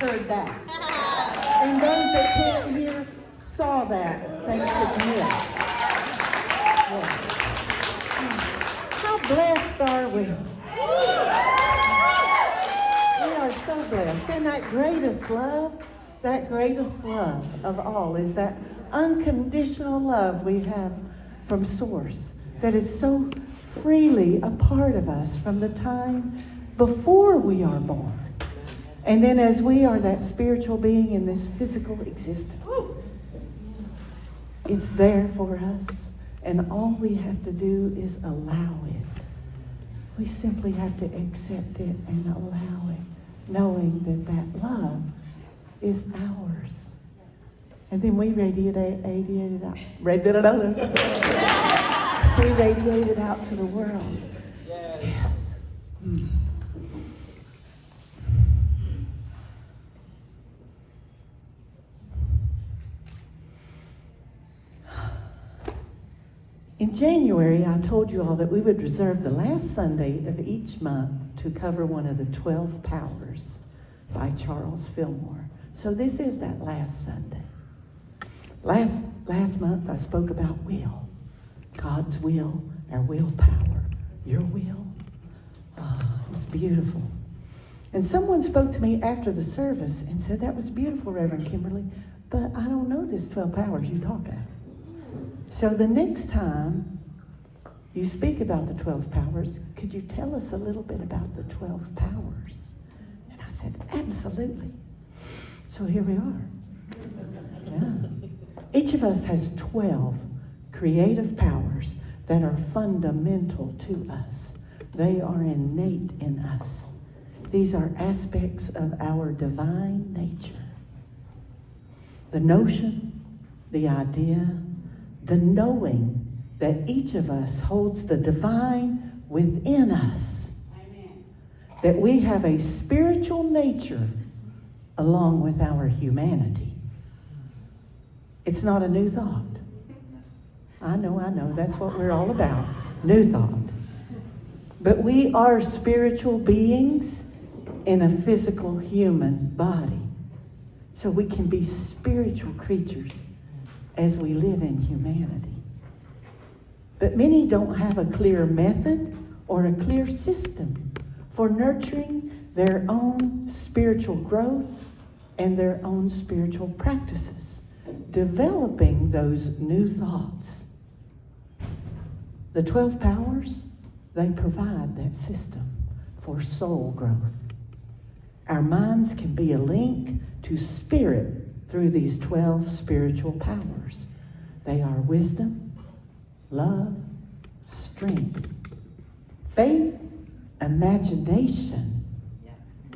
heard that. And those that can't hear saw that, thanks to Camille. Yes. How blessed are we? We are so blessed. And that greatest love of all is that unconditional love we have from Source that is so freely a part of us from the time before we are born. And then as we are that spiritual being in this physical existence, it's there for us. And all we have to do is allow it. We simply have to accept it and allow it, knowing that that love is ours. And then we radiate it out. We radiate it out to the world. Yes. In January, I told you all that we would reserve the last Sunday of each month to cover one of the 12 Powers by Charles Fillmore. So this is that last Sunday. Last month, I spoke about will. God's will, our willpower, your will. It's beautiful. And someone spoke to me after the service and said, that was beautiful, Reverend Kimberley, but I don't know this 12 powers you talk about. So the next time you speak about the 12 powers, could you tell us a little bit about the 12 powers? And I said, absolutely. So here we are. Yeah. Each of us has 12 creative powers that are fundamental to us. They are innate in us. These are aspects of our divine nature. The notion, the idea, the knowing that each of us holds the divine within us. Amen. That we have a spiritual nature along with our humanity. It's not a new thought. I know, that's what we're all about. New thought. But we are spiritual beings in a physical human body. So we can be spiritual creatures as we live in humanity. But many don't have a clear method or a clear system for nurturing their own spiritual growth and their own spiritual practices, developing those new thoughts. The 12 powers, they provide that system for soul growth. Our minds can be a link to spirit through these 12 spiritual powers. They are wisdom, love, strength, faith, imagination,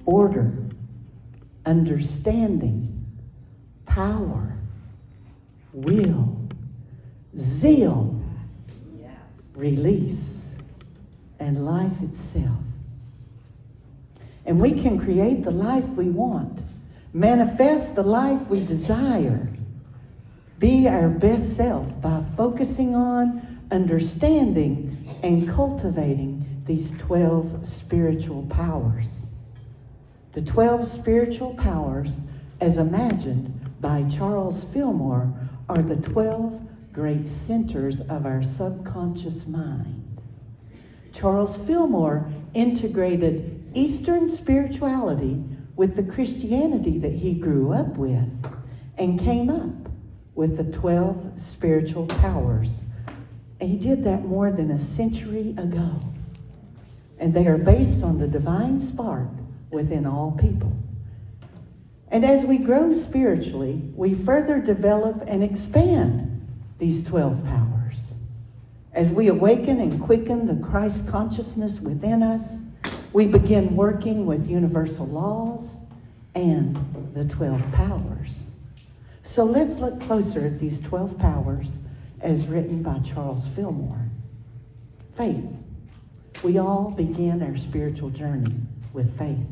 order, understanding, power, will, zeal, release, and life itself. And we can create the life we want, manifest the life we desire, be our best self by focusing on, understanding, and cultivating these 12 spiritual powers. The 12 spiritual powers, as imagined by Charles Fillmore, are the 12 great centers of our subconscious mind. Charles Fillmore integrated Eastern spirituality with the Christianity that he grew up with and came up with the 12 spiritual powers. And he did that more than a century ago. And they are based on the divine spark within all people. And as we grow spiritually, we further develop and expand these 12 powers. As we awaken and quicken the Christ consciousness within us, we begin working with universal laws and the 12 powers. So let's look closer at these 12 powers as written by Charles Fillmore. Faith. We all begin our spiritual journey with faith.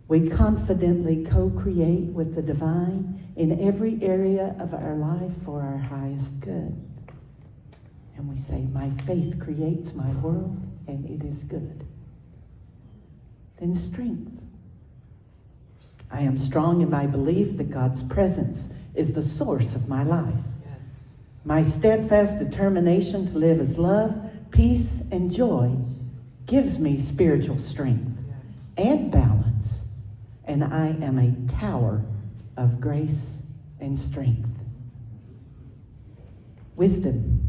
We confidently co-create with the divine in every area of our life for our highest good. And we say, my faith creates my world and it is good. Then strength. I am strong in my belief that God's presence is the source of my life. Yes. My steadfast determination to live as love, peace, and joy gives me spiritual strength and balance, and I am a tower of grace and strength. Wisdom.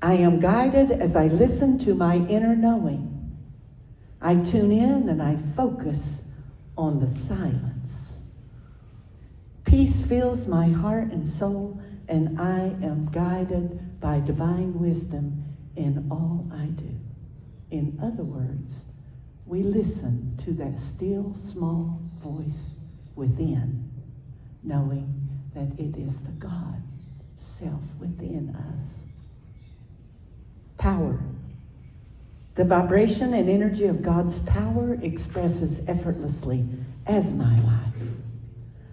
I am guided as I listen to my inner knowing. I tune in and I focus on the silence. Peace fills my heart and soul, and I am guided by divine wisdom in all I do. In other words, we listen to that still small voice within, knowing that it is the God self within us. Power. The vibration and energy of God's power expresses effortlessly as my life.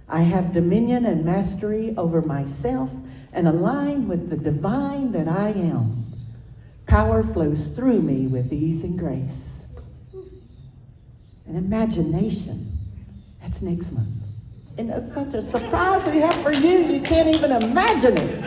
I have dominion and mastery over myself and align with the divine that I am. Power flows through me with ease and grace. And imagination. That's next month. And it's such a surprise we have for you. You can't even imagine it.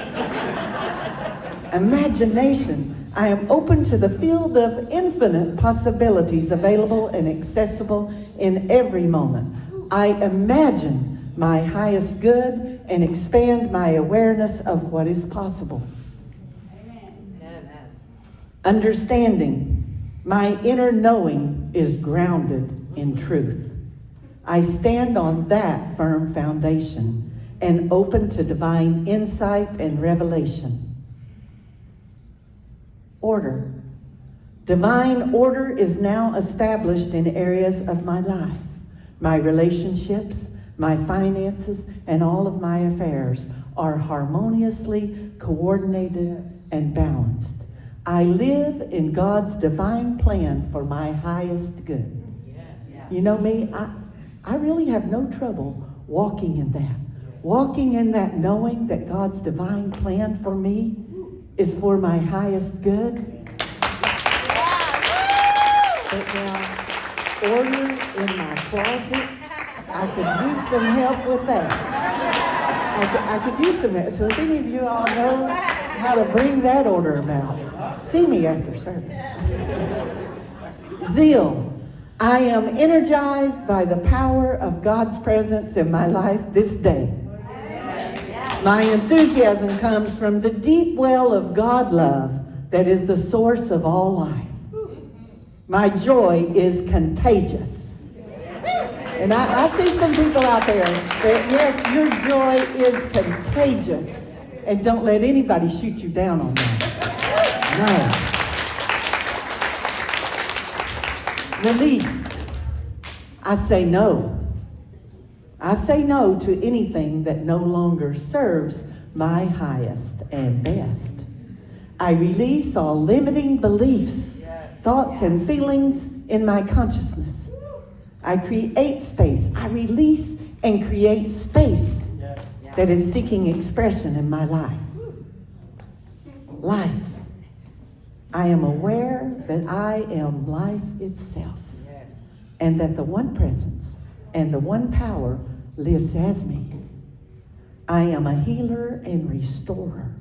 Imagination. I am open to the field of infinite possibilities available and accessible in every moment. I imagine my highest good and expand my awareness of what is possible. Amen. Understanding. My inner knowing is grounded in truth. I stand on that firm foundation and open to divine insight and revelation. Order. Divine order is now established in areas of my life. My relationships, my finances, and all of my affairs are harmoniously coordinated and balanced. I live in God's divine plan for my highest good. You know me, I really have no trouble walking in that. Walking in that knowing that God's divine plan for me is for my highest good. But now, order in my closet, I could use some help with that. I could use some help. So if any of you all know how to bring that order about, see me after service. Zeal. I am energized by the power of God's presence in my life this day. My enthusiasm comes from the deep well of God love that is the source of all life. My joy is contagious. And I see some people out there that, yes, your joy is contagious. And don't let anybody shoot you down on that. No. Release. I say no. I say no to anything that no longer serves my highest and best. I release all limiting beliefs, thoughts, and feelings in my consciousness. I create space. I release and create space that is seeking expression in my life. Life. I am aware that I am life itself, and that the one presence and the one power lives as me. I am a healer and restorer.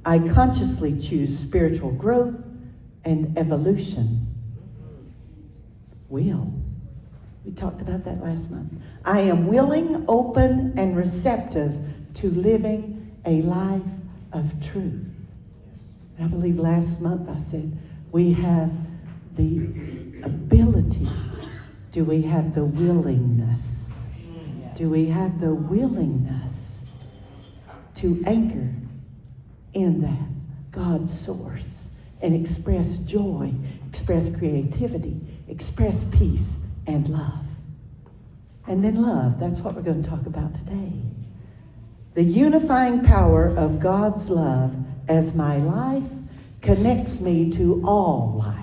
I consciously choose spiritual growth and evolution. Will. We talked about that last month. I am willing, open, and receptive to living a life of truth. I believe last month I said we have the ability. Do we have the willingness? Do we have the willingness to anchor in that God's source and express joy, express creativity, express peace and love? And then love, that's what we're going to talk about today. The unifying power of God's love as my life connects me to all life.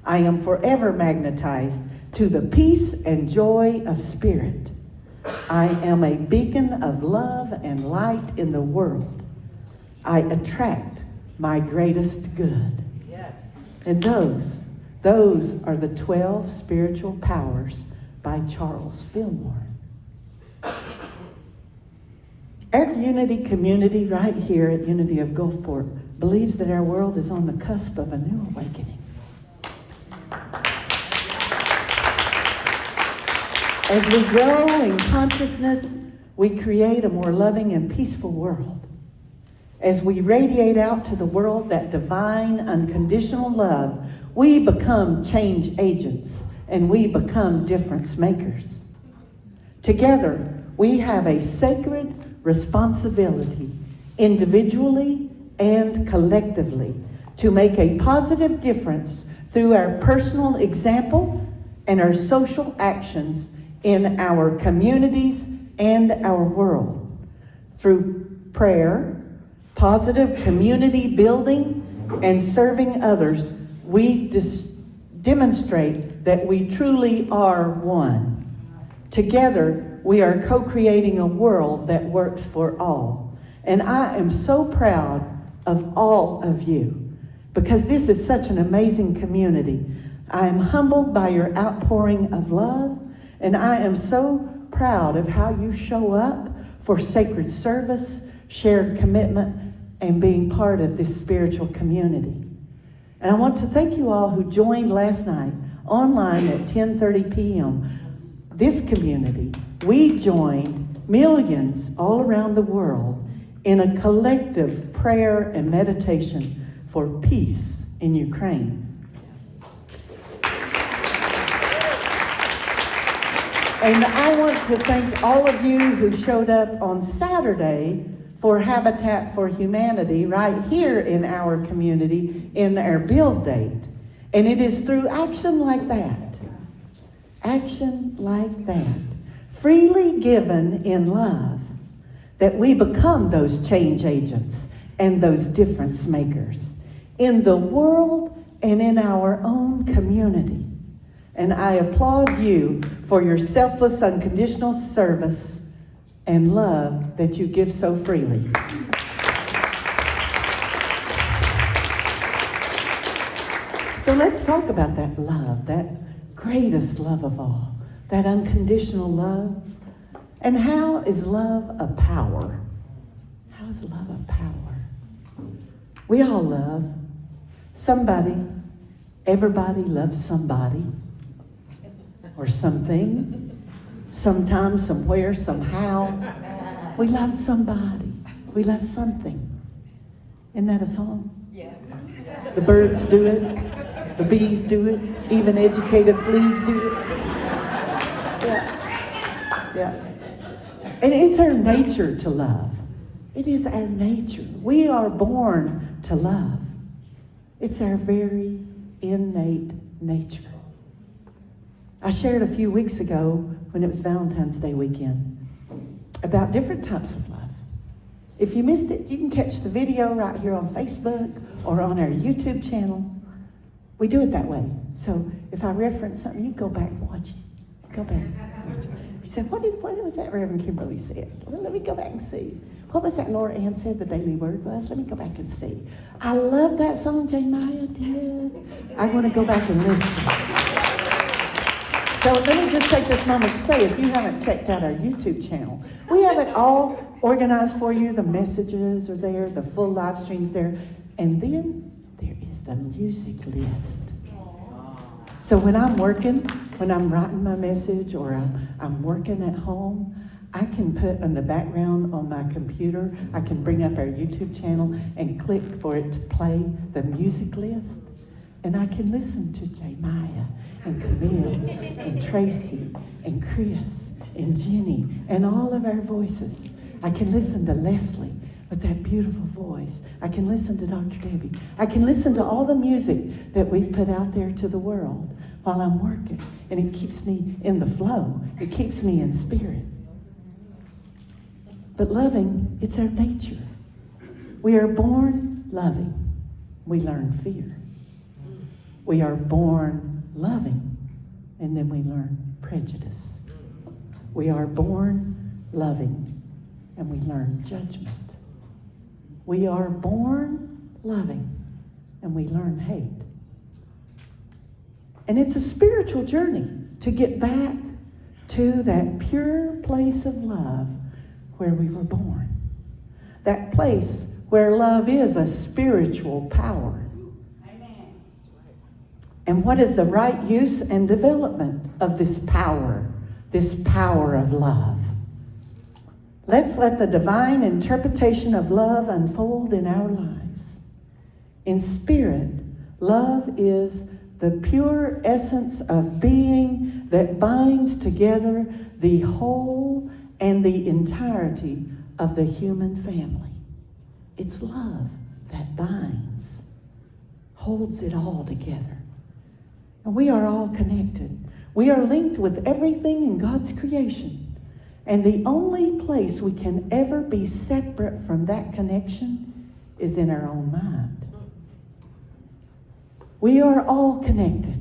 I am forever magnetized to the peace and joy of spirit. I am a beacon of love and light in the world. I attract my greatest good. Yes. And those are the 12 spiritual powers by Charles Fillmore. Our Unity community right here at Unity of Gulfport believes that our world is on the cusp of a new awakening. As we grow in consciousness, we create a more loving and peaceful world. As we radiate out to the world that divine, unconditional love, we become change agents and we become difference makers. Together, we have a sacred responsibility, individually and collectively, to make a positive difference through our personal example and our social actions in our communities and our world. Through prayer, positive community building, and serving others, we demonstrate that we truly are one. Together, we are co-creating a world that works for all. And I am so proud of all of you because this is such an amazing community. I am humbled by your outpouring of love, and I am so proud of how you show up for sacred service, shared commitment, and being part of this spiritual community. And I want to thank you all who joined last night online at 10:30 p.m. This community, we joined millions all around the world in a collective prayer and meditation for peace in Ukraine. And I want to thank all of you who showed up on Saturday for Habitat for Humanity right here in our community in our build date. And it is through action like that, freely given in love, that we become those change agents and those difference makers in the world and in our own community. And I applaud you for your selfless, unconditional service and love that you give so freely. So let's talk about that love, that greatest love of all, that unconditional love. And how is love a power? How is love a power? We all love somebody. Everybody loves somebody or something. Sometime, somewhere, somehow. We love somebody. We love something. Isn't that a song? Yeah. The birds do it. The bees do it. Even educated fleas do it. Yeah. And it's our nature to love. It is our nature. We are born to love. It's our very innate nature. I shared a few weeks ago when it was Valentine's Day weekend about different types of love. If you missed it, you can catch the video right here on Facebook or on our YouTube channel. We do it that way. So if I reference something, you go back and watch it. Go back and watch it. You say, what was that Reverend Kimberley said? Well, let me go back and see. What was that Laura Ann said the daily word was? Let me go back and see. I love that song Jeremiah did. I want to go back and listen. So let me just take this moment to say, if you haven't checked out our YouTube channel, we have it all organized for you. The messages are there, the full live stream's there. And then there is the music list. So when I'm working, when I'm writing my message or I'm working at home, I can put in the background on my computer, I can bring up our YouTube channel and click for it to play the music list. And I can listen to Jeremiah and Camille and Tracy and Chris and Jenny and all of our voices. I can listen to Leslie with that beautiful voice. I can listen to Dr. Debbie. I can listen to all the music that we've put out there to the world while I'm working. And it keeps me in the flow. It keeps me in spirit. But loving, it's our nature. We are born loving. We learn fear. We are born loving, and then we learn prejudice. We are born loving, and we learn judgment. We are born loving, and we learn hate. And it's a spiritual journey to get back to that pure place of love where we were born. That place where love is a spiritual power. Amen. And what is the right use and development of this power of love? Let's let the divine interpretation of love unfold in our lives. In spirit, love is the pure essence of being that binds together the whole and the entirety of the human family. It's love that binds, holds it all together. And we are all connected. We are linked with everything in God's creation. And the only place we can ever be separate from that connection is in our own mind. We are all connected.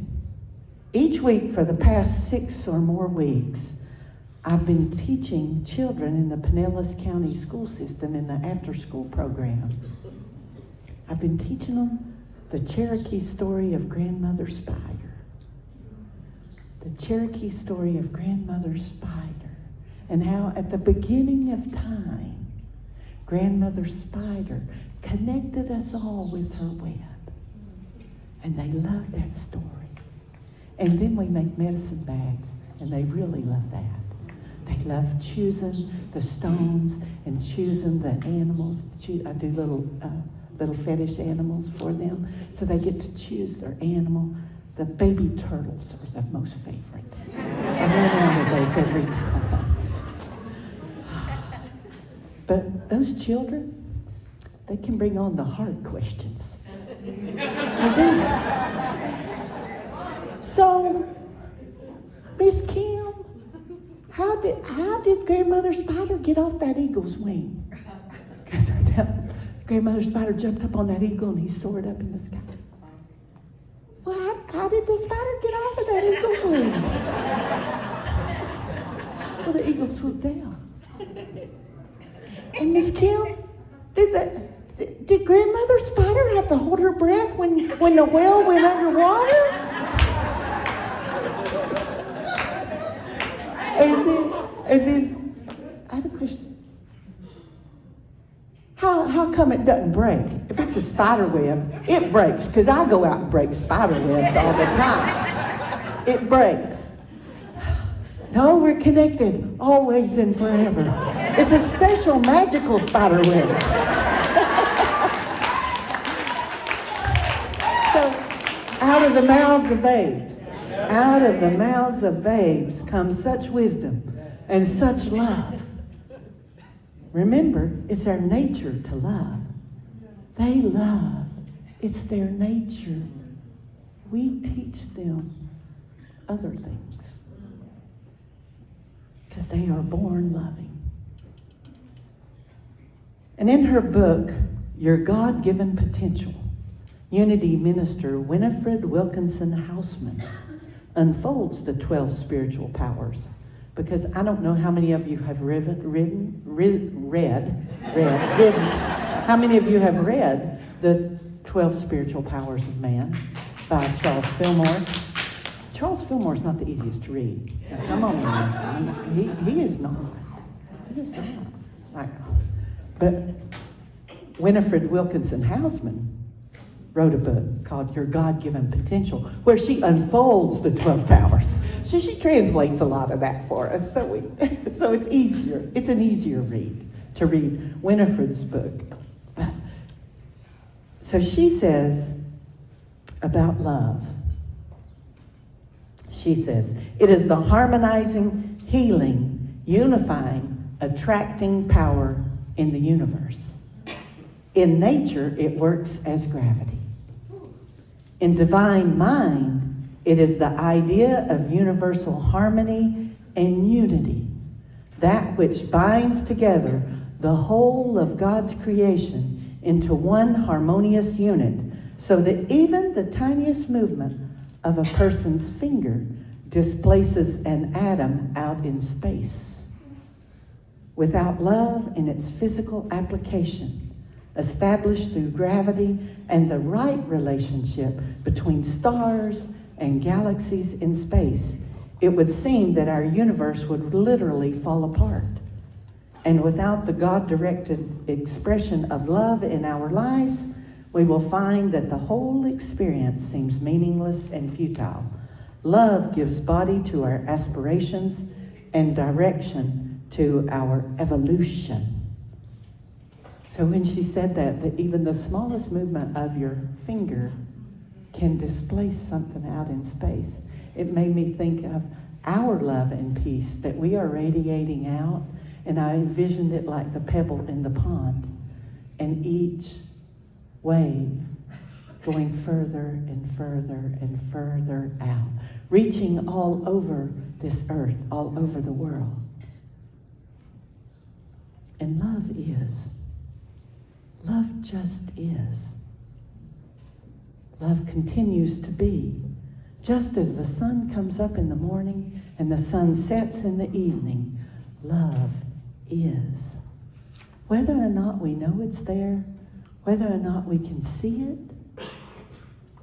Each week for the past 6 or more weeks, I've been teaching children in the Pinellas County school system in the after-school program. I've been teaching them the Cherokee story of Grandmother Spider. The Cherokee story of Grandmother Spider. And how at the beginning of time, Grandmother Spider connected us all with her web. And they love that story. And then we make medicine bags, and they really love that. They love choosing the stones and choosing the animals. I do little fetish animals for them, so they get to choose their animal. The baby turtles are the most favorite. I run out of those every time. But those children, they can bring on the hard questions. They do. So, Miss Kim, how did Grandmother Spider get off that eagle's wing? Because Grandmother Spider jumped up on that eagle and he soared up in the sky. Well, how did the spider get off of that eagle's wing? Well, the eagle swooped down. And Miss Kim, did Grandmother Spider have to hold her breath when the whale went underwater? And then I have a question. How come it doesn't break? If it's a spider web, it breaks, because I go out and break spider webs all the time. It breaks. No, we're connected, always and forever. It's a special, magical spider web. So, out of the mouths of babes comes such wisdom and such love. Remember, it's our nature to love. They love. It's their nature. We teach them other things because they are born loving. And in her book, Your God-Given Potential, Unity Minister Winifred Wilkinson Hausman unfolds the 12 spiritual powers. Because I don't know how many of you have read. How many of you have read the 12 Spiritual Powers of Man by Charles Fillmore? Charles Fillmore is not the easiest to read. Now, come on, man. He is not. He is not. But Winifred Wilkinson Hausman wrote a book called Your God-Given Potential, where she unfolds the 12 powers. So she translates a lot of that for us. So it's easier. It's an easier read to read Winifred's book. So she says about love. She says, it is the harmonizing, healing, unifying, attracting power in the universe. In nature, it works as gravity. In divine mind, it is the idea of universal harmony and unity, that which binds together the whole of God's creation into one harmonious unit, so that even the tiniest movement of a person's finger displaces an atom out in space. Without love in its physical application, established through gravity and the right relationship between stars and galaxies in space, it would seem that our universe would literally fall apart. And without the God-directed expression of love in our lives, we will find that the whole experience seems meaningless and futile. Love gives body to our aspirations and direction to our evolution. So when she said that even the smallest movement of your finger can displace something out in space, it made me think of our love and peace that we are radiating out. And I envisioned it like the pebble in the pond, and each wave going further and further and further out, reaching all over this earth, all over the world. And love is. Love just is. Love continues to be. Just as the sun comes up in the morning and the sun sets in the evening, love is. Whether or not we know it's there, whether or not we can see it,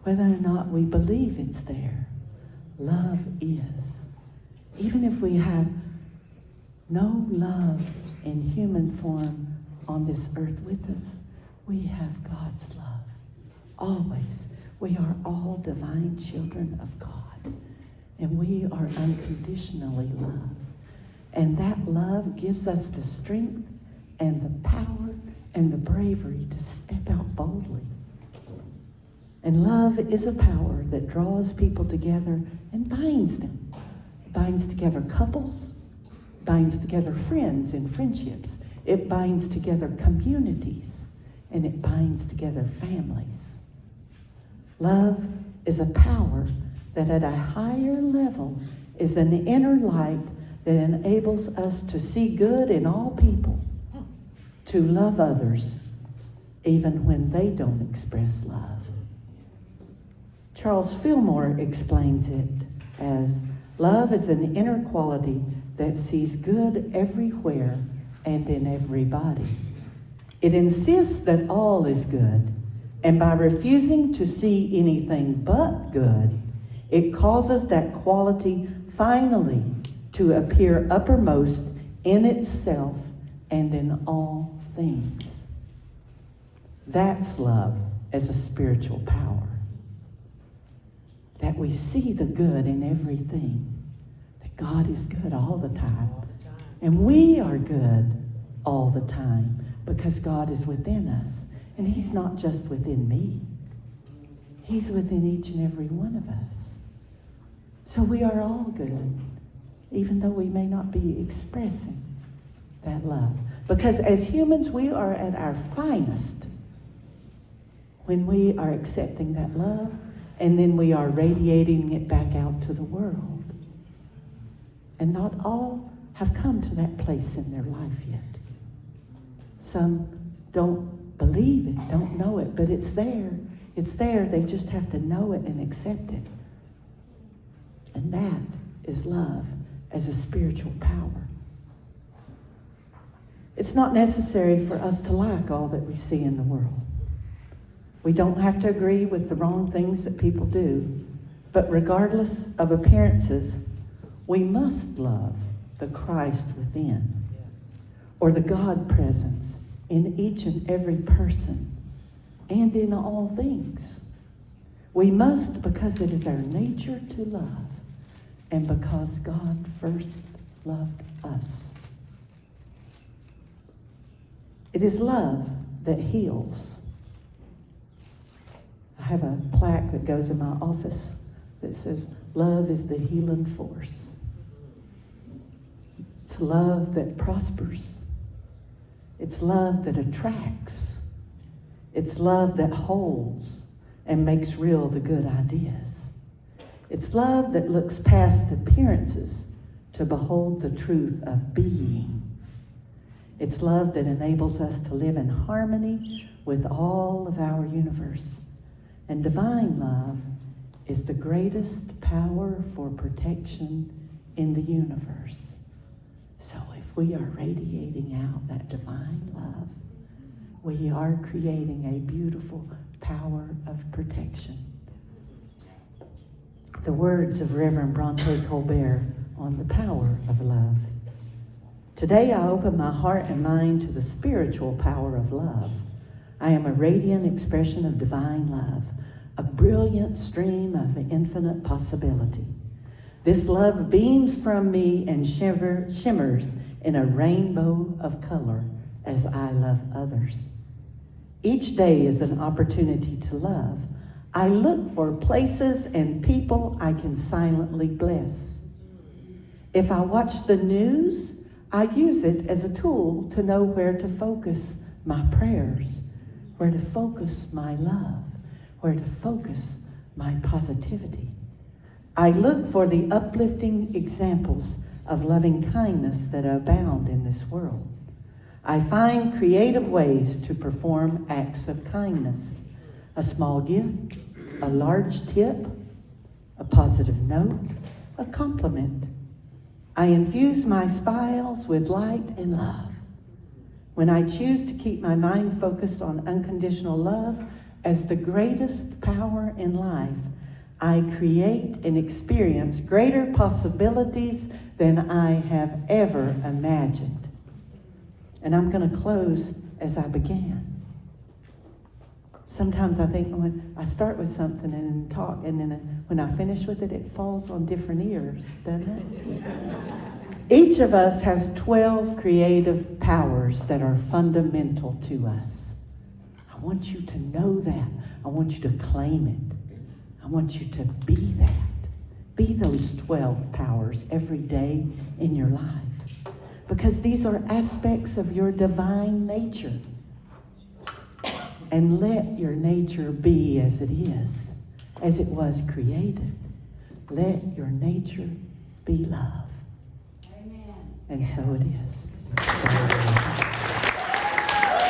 whether or not we believe it's there, love is. Even if we have no love in human form on this earth with us, we have God's love. Always. We are all divine children of God, and we are unconditionally loved. And that love gives us the strength and the power and the bravery to step out boldly. And love is a power that draws people together and binds them. It binds together couples, binds together friends and friendships. It binds together communities, and it binds together families. Love is a power that at a higher level is an inner light that enables us to see good in all people, to love others, even when they don't express love. Charles Fillmore explains it as, love is an inner quality that sees good everywhere and in everybody. It insists that all is good, and by refusing to see anything but good, it causes that quality finally to appear uppermost in itself and in all things. That's love as a spiritual power. That we see the good in everything. That God is good all the time. And we are good all the time because God is within us. And He's not just within me. He's within each and every one of us. So we are all good, even though we may not be expressing that love. Because as humans, we are at our finest when we are accepting that love, and then we are radiating it back out to the world. And not all have come to that place in their life yet. Some don't believe it, don't know it, but it's there. It's there. They just have to know it and accept it. And that is love as a spiritual power. It's not necessary for us to like all that we see in the world. We don't have to agree with the wrong things that people do, but regardless of appearances, we must love the Christ within, or the God presence in each and every person and in all things. We must because it is our nature to love and because God first loved us. It is love that heals. I have a plaque that goes in my office that says, love is the healing force. It's love that prospers. It's love that attracts. It's love that holds and makes real the good ideas. It's love that looks past appearances to behold the truth of being. It's love that enables us to live in harmony with all of our universe. And divine love is the greatest power for protection in the universe. So if we are radiating out that divine love, we are creating a beautiful power of protection. the words of Reverend Bronte Colbert on the power of love. Today I open my heart and mind to the spiritual power of love. I am a radiant expression of divine love, a brilliant stream of infinite possibility. This love beams from me and shimmers in a rainbow of color as I love others. Each day is an opportunity to love. I look for places and people I can silently bless. If I watch the news, I use it as a tool to know where to focus my prayers, where to focus my love, where to focus my positivity. I look for the uplifting examples of loving kindness that abound in this world. I find creative ways to perform acts of kindness. A small gift, a large tip, a positive note, a compliment. I infuse my smiles with light and love. When I choose to keep my mind focused on unconditional love as the greatest power in life, I create and experience greater possibilities than I have ever imagined. And I'm going to close as I began. Sometimes I think when I start with something and talk, and then when I finish with it, it falls on different ears, doesn't it? Each of us has 12 creative powers that are fundamental to us. I want you to know that. I want you to claim it. I want you to be that. Be those 12 powers every day in your life. Because these are aspects of your divine nature. And let your nature be as it is, as it was created. Let your nature be love. Amen. And so it is.